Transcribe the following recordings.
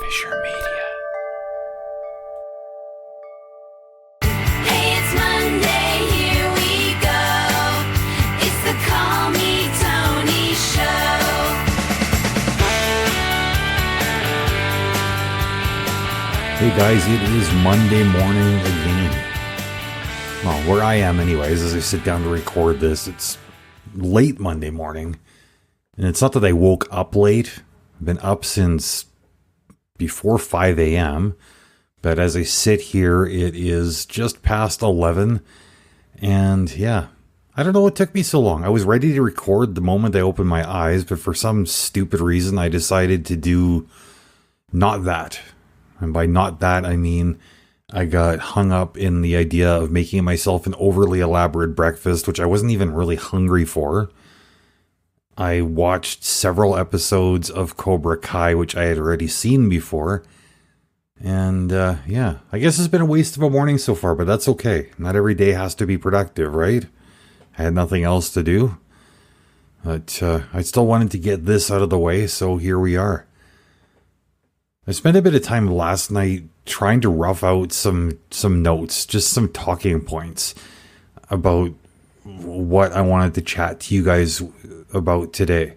Bergen-Fischer Media. Hey, it's Monday, here we go. It's the Call Me Tony Show. Hey guys, it is Monday morning again. Well, where I am anyways, as I sit down to record this, it's late Monday morning. And it's not that I woke up late. I've been up since before 5 a.m. But as I sit here, it is just past 11. And yeah, I don't know what took me so long. I was ready to record the moment I opened my eyes, but for some stupid reason, I decided to do not that. And by not that, I mean I got hung up in the idea of making myself an overly elaborate breakfast, which I wasn't even really hungry for. I watched several episodes of Cobra Kai, which I had already seen before. And yeah, I guess it's been a waste of a morning so far, but that's okay. Not every day has to be productive, right? I had nothing else to do. But I still wanted to get this out of the way, so here we are. I spent a bit of time last night trying to rough out some notes, just some talking points about what I wanted to chat to you guys about today.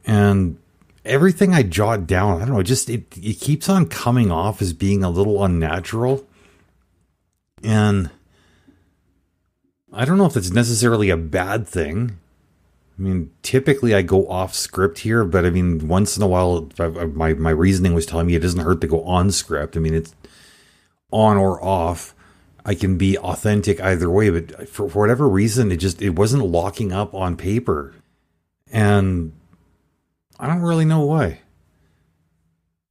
And everything I jot down, I don't know, just it keeps on coming off as being a little unnatural. And I don't know if that's necessarily a bad thing. I mean, typically I go off script here, but I mean, once in a while, my reasoning was telling me it doesn't hurt to go on script. I mean, it's on or off. I can be authentic either way, but for whatever reason, it wasn't locking up on paper. And I don't really know why.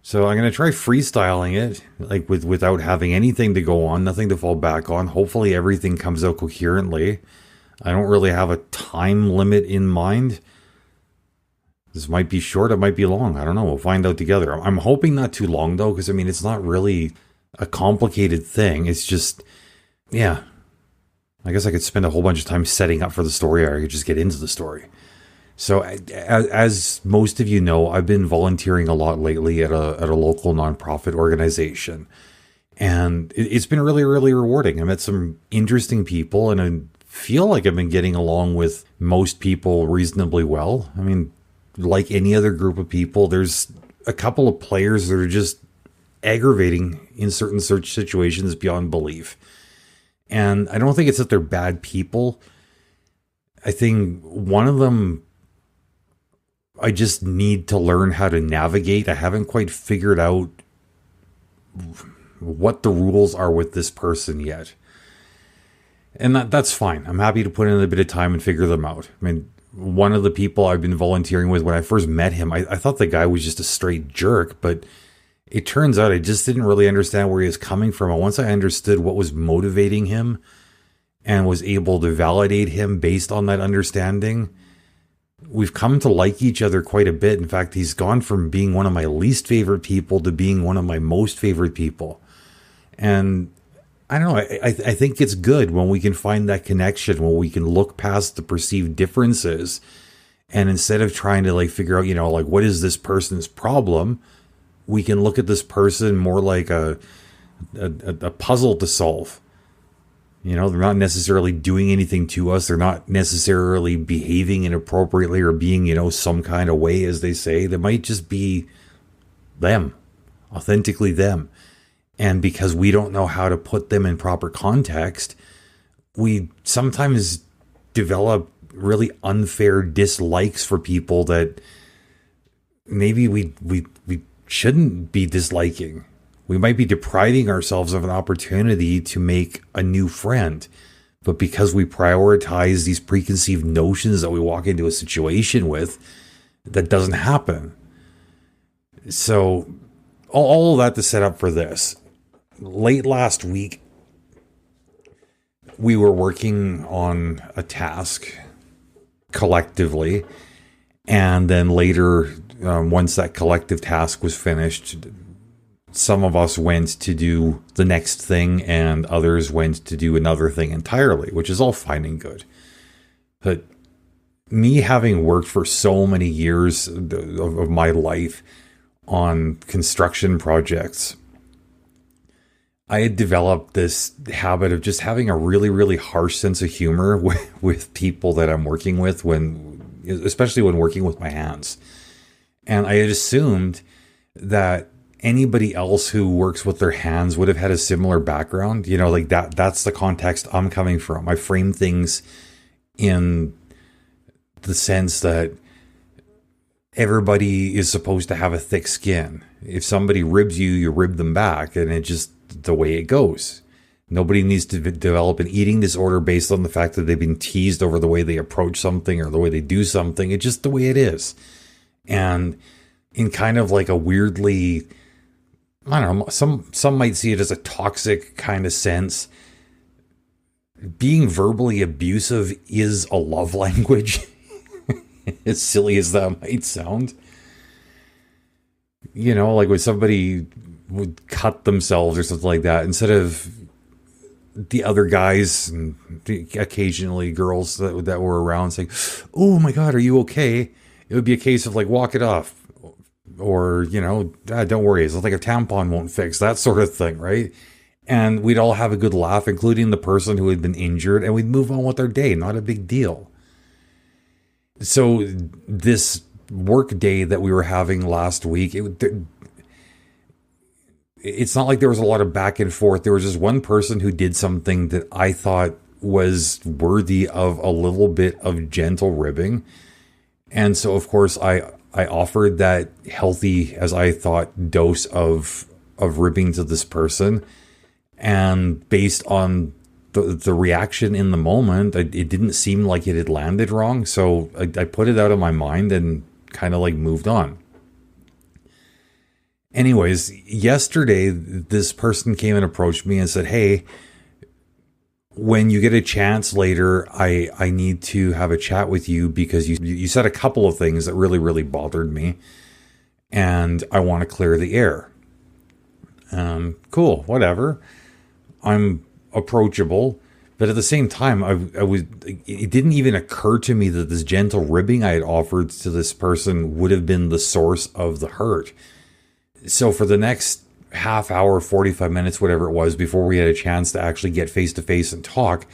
So I'm going to try freestyling it, like without having anything to go on, nothing to fall back on. Hopefully everything comes out coherently. I don't really have a time limit in mind. This might be short, it might be long. I don't know. We'll find out together. I'm hoping not too long, though, because, I mean, it's not really a complicated thing. It's just, yeah. I guess I could spend a whole bunch of time setting up for the story, or I could just get into the story. So, as most of you know, I've been volunteering a lot lately at a local nonprofit organization. And it's been really, really rewarding. I met some interesting people, and I feel like I've been getting along with most people reasonably well. I mean, like any other group of people, there's a couple of players that are just aggravating in certain search situations beyond belief. And I don't think it's that they're bad people. I think one of them, I just need to learn how to navigate. I haven't quite figured out what the rules are with this person yet. And that's fine. I'm happy to put in a bit of time and figure them out. I mean, one of the people I've been volunteering with, when I first met him, I thought the guy was just a straight jerk, but it turns out I just didn't really understand where he was coming from. And once I understood what was motivating him and was able to validate him based on that understanding, we've come to like each other quite a bit. In fact, he's gone from being one of my least favorite people to being one of my most favorite people. And I don't know, I think it's good when we can find that connection, when we can look past the perceived differences. And instead of trying to figure out, like, what is this person's problem, we can look at this person more like a puzzle to solve. They're not necessarily doing anything to us. They're not necessarily behaving inappropriately or being, some kind of way, as they say. They might just be them, authentically them. And because we don't know how to put them in proper context, we sometimes develop really unfair dislikes for people that maybe we shouldn't be disliking. We might be depriving ourselves of an opportunity to make a new friend. But because we prioritize these preconceived notions that we walk into a situation with, that doesn't happen. So all of that to set up for this. Late last week, we were working on a task collectively. And then later, once that collective task was finished, some of us went to do the next thing and others went to do another thing entirely, which is all fine and good. But me having worked for so many years of my life on construction projects, I had developed this habit of just having a really, really harsh sense of humor with people that I'm working with, especially when working with my hands. And I had assumed that anybody else who works with their hands would have had a similar background. Like that's the context I'm coming from. I frame things in the sense that everybody is supposed to have a thick skin. If somebody ribs you, you rib them back, and it's just the way it goes. Nobody needs to develop an eating disorder based on the fact that they've been teased over the way they approach something or the way they do something. It's just the way it is. And in kind of like a weirdly, I don't know, some might see it as a toxic kind of sense, being verbally abusive is a love language. As silly as that might sound. Like when somebody would cut themselves or something like that, instead of the other guys and occasionally girls that were around saying, "Oh my God, are you okay?" It would be a case of like, walk it off. Or, don't worry, it's like a tampon won't fix, that sort of thing, right? And we'd all have a good laugh, including the person who had been injured, and we'd move on with our day, not a big deal. So this work day that we were having last week, it's not like there was a lot of back and forth. There was just one person who did something that I thought was worthy of a little bit of gentle ribbing. And so, of course, I offered that healthy, as I thought, dose of ribbing to this person. And based on the reaction in the moment, it didn't seem like it had landed wrong. So I put it out of my mind and kind of like moved on. Anyways, yesterday, this person came and approached me and said, "Hey, when you get a chance later, I need to have a chat with you because you said a couple of things that really, really bothered me. And I want to clear the air." Cool, whatever. I'm approachable, but at the same time, it didn't even occur to me that this gentle ribbing I had offered to this person would have been the source of the hurt. So for the next half hour, 45 minutes, whatever it was, before we had a chance to actually get face to face and talk,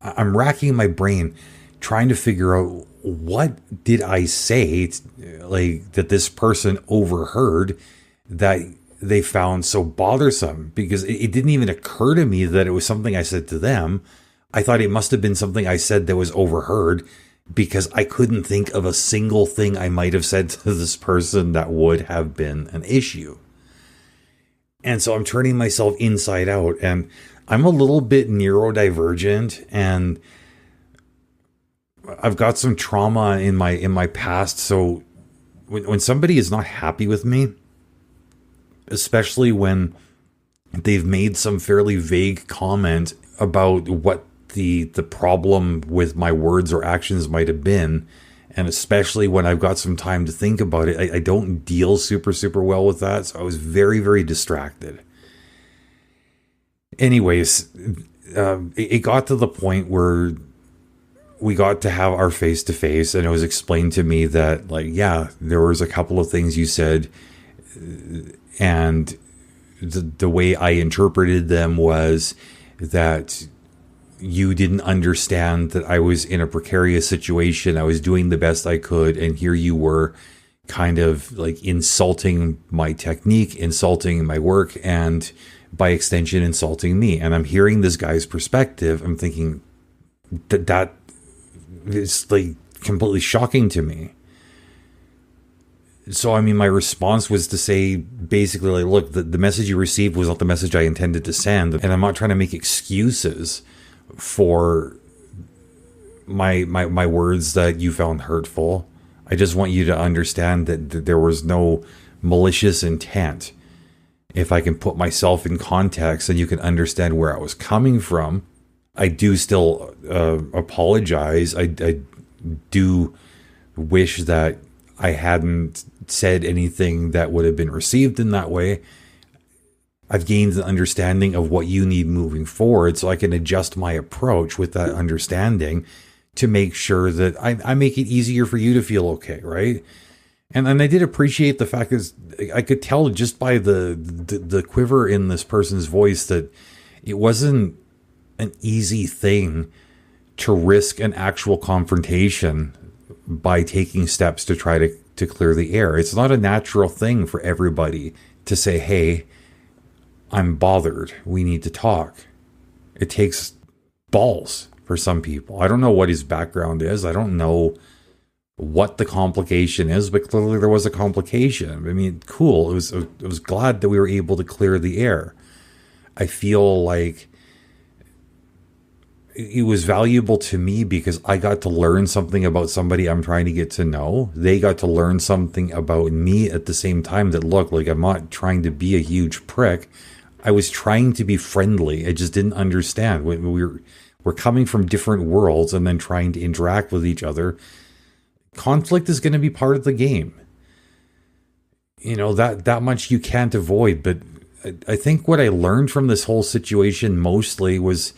I'm racking my brain trying to figure out, what did I say like that this person overheard that they found so bothersome? Because it didn't even occur to me that it was something I said to them. I thought it must have been something I said that was overheard, because I couldn't think of a single thing I might have said to this person that would have been an issue. And so I'm turning myself inside out, and I'm a little bit neurodivergent, and I've got some trauma in my past. So when somebody is not happy with me, especially when they've made some fairly vague comment about what the problem with my words or actions might have been, and especially when I've got some time to think about it, I don't deal super, super well with that. So I was very, very distracted. Anyways, it got to the point where we got to have our face to face, and it was explained to me that, like, yeah, there was a couple of things you said, and the way I interpreted them was that you didn't understand that I was in a precarious situation. I was doing the best I could, and here you were kind of like insulting my technique, insulting my work, and by extension insulting me. And I'm hearing this guy's perspective. I'm thinking that is like completely shocking to me. So, I mean, my response was to say basically, like, look, the message you received was not the message I intended to send. And I'm not trying to make excuses for my words that you found hurtful. I just want you to understand that there was no malicious intent. If I can put myself in context and you can understand where I was coming from, I do still apologize. I do wish that I hadn't said anything that would have been received in that way. I've gained an understanding of what you need moving forward, so I can adjust my approach with that understanding to make sure that I make it easier for you to feel okay, right? And I did appreciate the fact that I could tell just by the quiver in this person's voice that it wasn't an easy thing to risk an actual confrontation by taking steps to try to clear the air. It's not a natural thing for everybody to say, hey, I'm bothered. We need to talk. It takes balls for some people. I don't know what his background is. I don't know what the complication is, but clearly there was a complication. I mean, cool. I was glad that we were able to clear the air. I feel like it was valuable to me because I got to learn something about somebody I'm trying to get to know. They got to learn something about me at the same time that, look, like, I'm not trying to be a huge prick. I was trying to be friendly. I just didn't understand. We're coming from different worlds and then trying to interact with each other. Conflict is going to be part of the game. You know, that much you can't avoid. But I think what I learned from this whole situation mostly was,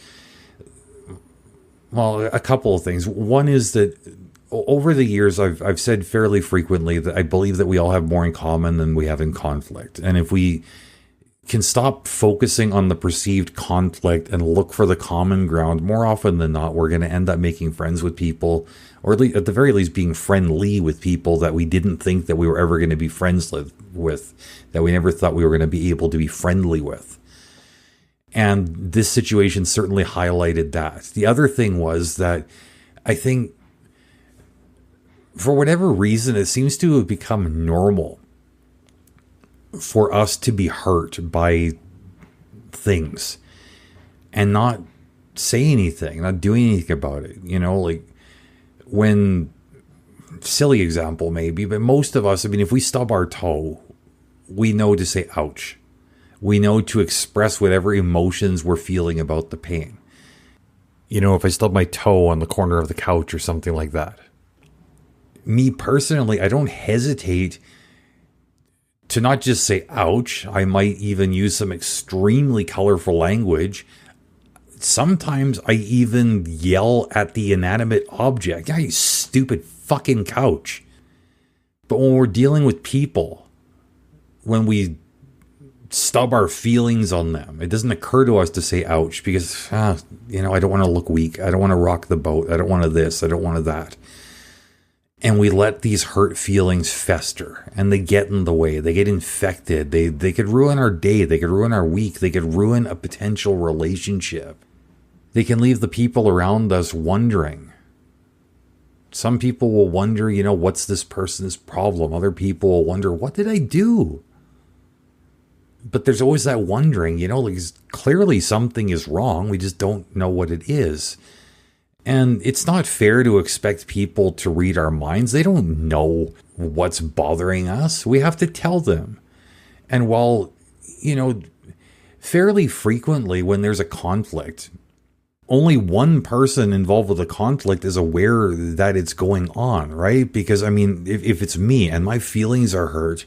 well, a couple of things. One is that over the years, I've said fairly frequently that I believe that we all have more in common than we have in conflict. And if we can stop focusing on the perceived conflict and look for the common ground, more often than not, we're going to end up making friends with people, or at the very least being friendly with people that we didn't think that we were ever going to be friends with, that we never thought we were going to be able to be friendly with. And this situation certainly highlighted that. The other thing was that I think, for whatever reason, it seems to have become normal for us to be hurt by things and not say anything, not do anything about it. You know, like when, silly example maybe, but most of us, I mean, if we stub our toe, we know to say ouch. We know to express whatever emotions we're feeling about the pain. You know, if I stub my toe on the corner of the couch or something like that. Me personally, I don't hesitate to not just say ouch. I might even use some extremely colorful language. Sometimes I even yell at the inanimate object. Yeah, you stupid fucking couch. But when we're dealing with people, when we stub our feelings on them, it doesn't occur to us to say ouch because, you know, I don't want to look weak. I don't want to rock the boat. I don't want to this. I don't want to that. And we let these hurt feelings fester and they get in the way. They get infected. They could ruin our day. They could ruin our week. They could ruin a potential relationship. They can leave the people around us wondering. Some people will wonder, you know, what's this person's problem? Other people will wonder, what did I do? But there's always that wondering, you know, like clearly something is wrong. We just don't know what it is. And it's not fair to expect people to read our minds. They don't know what's bothering us. We have to tell them. And while, you know, fairly frequently when there's a conflict, only one person involved with the conflict is aware that it's going on, right? Because, I mean, if it's me and my feelings are hurt,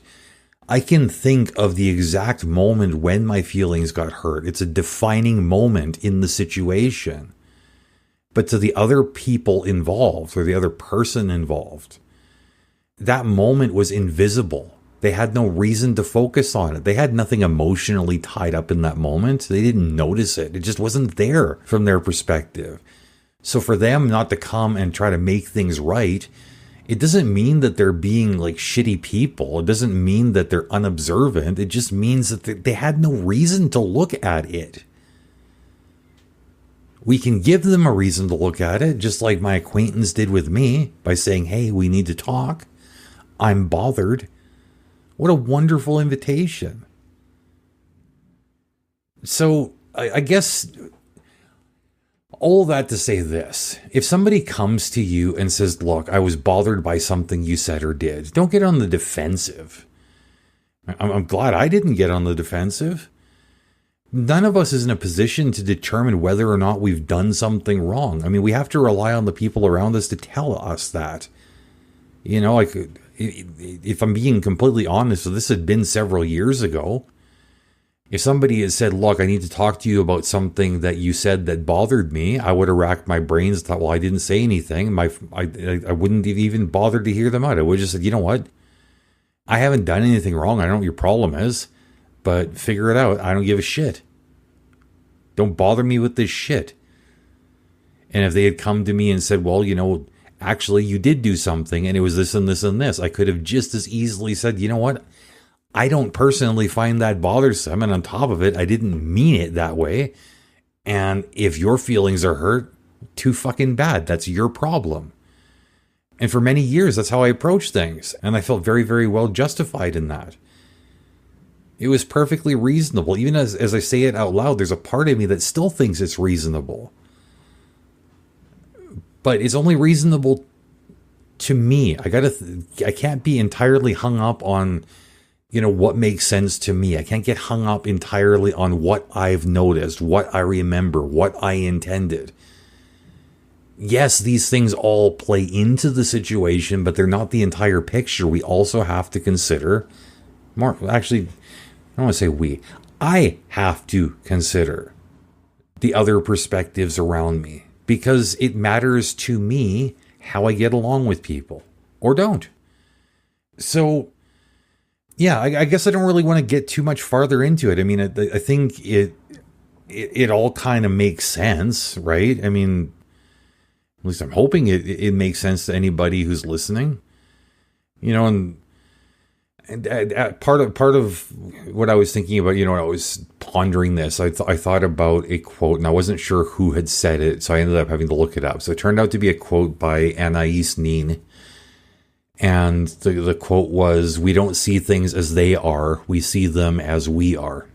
I can think of the exact moment when my feelings got hurt. It's a defining moment in the situation. But to the other people involved or the other person involved, that moment was invisible. They had no reason to focus on it. They had nothing emotionally tied up in that moment. They didn't notice it. It just wasn't there from their perspective. So for them not to come and try to make things right, it doesn't mean that they're being like shitty people. It doesn't mean that they're unobservant. It just means that they had no reason to look at it. We can give them a reason to look at it, just like my acquaintance did with me by saying, hey, we need to talk. I'm bothered. What a wonderful invitation. So I guess all that to say this. If somebody comes to you and says, look, I was bothered by something you said or did, don't get on the defensive. I'm glad I didn't get on the defensive. None of us is in a position to determine whether or not we've done something wrong. I mean, we have to rely on the people around us to tell us that. You know, like, if I'm being completely honest, so this had been several years ago. If somebody had said, look, I need to talk to you about something that you said that bothered me, I would have racked my brains and thought, well, I didn't say anything. I wouldn't have even bothered to hear them out. I would have just said, you know what? I haven't done anything wrong. I don't know what your problem is, but figure it out. I don't give a shit. Don't bother me with this shit. And if they had come to me and said, well, actually you did do something and it was this and this and this, I could have just as easily said, you know what? I don't personally find that bothersome. And on top of it, I didn't mean it that way. And if your feelings are hurt, too fucking bad. That's your problem. And for many years, that's how I approached things. And I felt very, very well justified in that. It was perfectly reasonable. Even as I say it out loud, there's a part of me that still thinks it's reasonable. But it's only reasonable to me. I can't be entirely hung up on, what makes sense to me. I can't get hung up entirely on what I've noticed, what I remember, what I intended. Yes, these things all play into the situation, but they're not the entire picture. We also have to consider, actually, I don't want to say we. I have to consider the other perspectives around me because it matters to me how I get along with people or don't. So, yeah, I guess I don't really want to get too much farther into it. I mean, I think it all kind of makes sense, right? I mean, at least I'm hoping it makes sense to anybody who's listening, and part of what I was thinking about, I was pondering this. I thought about a quote, and I wasn't sure who had said it, so I ended up having to look it up. So it turned out to be a quote by Anais Nin, and the quote was, "We don't see things as they are; we see them as we are."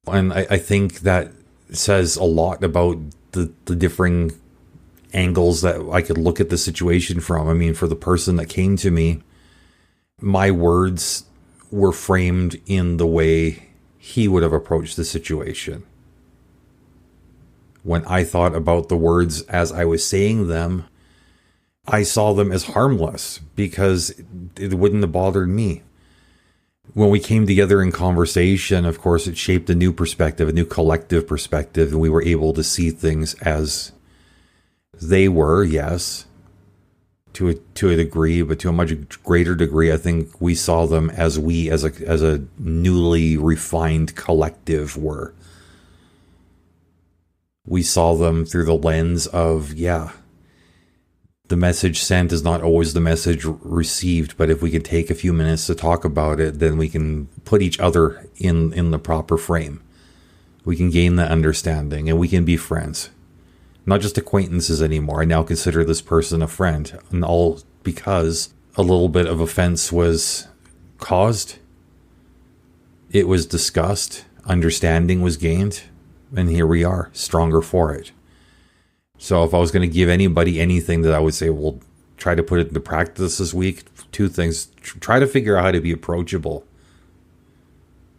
And I think that says a lot about the differing angles that I could look at the situation from. I mean, for the person that came to me, my words were framed in the way he would have approached the situation. When I thought about the words as I was saying them, I saw them as harmless because it wouldn't have bothered me. When we came together in conversation, of course, it shaped a new perspective, a new collective perspective, and we were able to see things as they were, yes, to a degree, but to a much greater degree, I think we saw them as we, as a newly refined collective were. We saw them through the lens of, the message sent is not always the message received, but if we can take a few minutes to talk about it, then we can put each other in the proper frame. We can gain that understanding, and we can be friends. Not just acquaintances anymore. I now consider this person a friend, and all because a little bit of offense was caused. It was discussed, understanding was gained, and here we are, stronger for it. So if I was going to give anybody anything that I would say, well, try to put it into practice this week, two things. Try to figure out how to be approachable.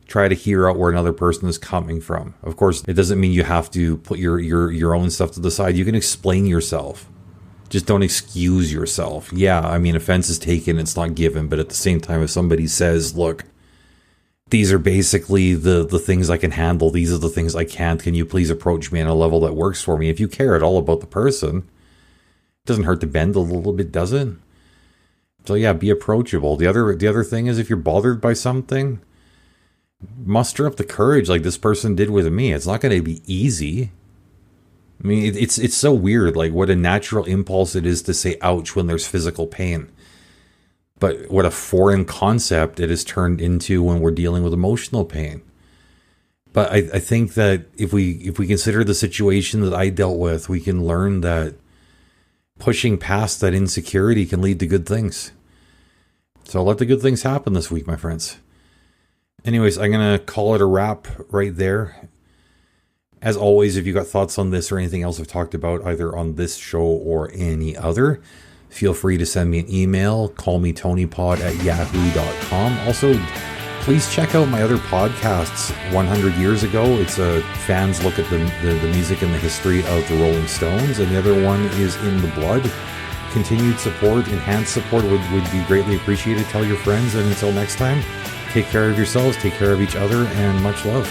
Try to hear out where another person is coming from. Of course, it doesn't mean you have to put your own stuff to the side. You can explain yourself. Just don't excuse yourself. Yeah, I mean, offense is taken, it's not given. But at the same time, if somebody says, look, these are basically the things I can handle. These are the things I can't. Can you please approach me on a level that works for me? If you care at all about the person, it doesn't hurt to bend a little bit, does it? So yeah, be approachable. The other thing is, if you're bothered by something, muster up the courage like this person did with me. It's not going to be easy. I mean, it's so weird, like what a natural impulse it is to say ouch when there's physical pain. But what a foreign concept it is turned into when we're dealing with emotional pain. But I think that if we consider the situation that I dealt with, we can learn that pushing past that insecurity can lead to good things. So let the good things happen this week, my friends. Anyways, I'm going to call it a wrap right there. As always, if you got thoughts on this or anything else I've talked about, either on this show or any other, feel free to send me an email, callmetonypod@yahoo.com. Also, please check out my other podcasts, 100 Years Ago. It's a fans look at the music and the history of the Rolling Stones. And the other one is In the Blood. Continued support, enhanced support would be greatly appreciated. Tell your friends, and until next time, take care of yourselves, take care of each other, and much love.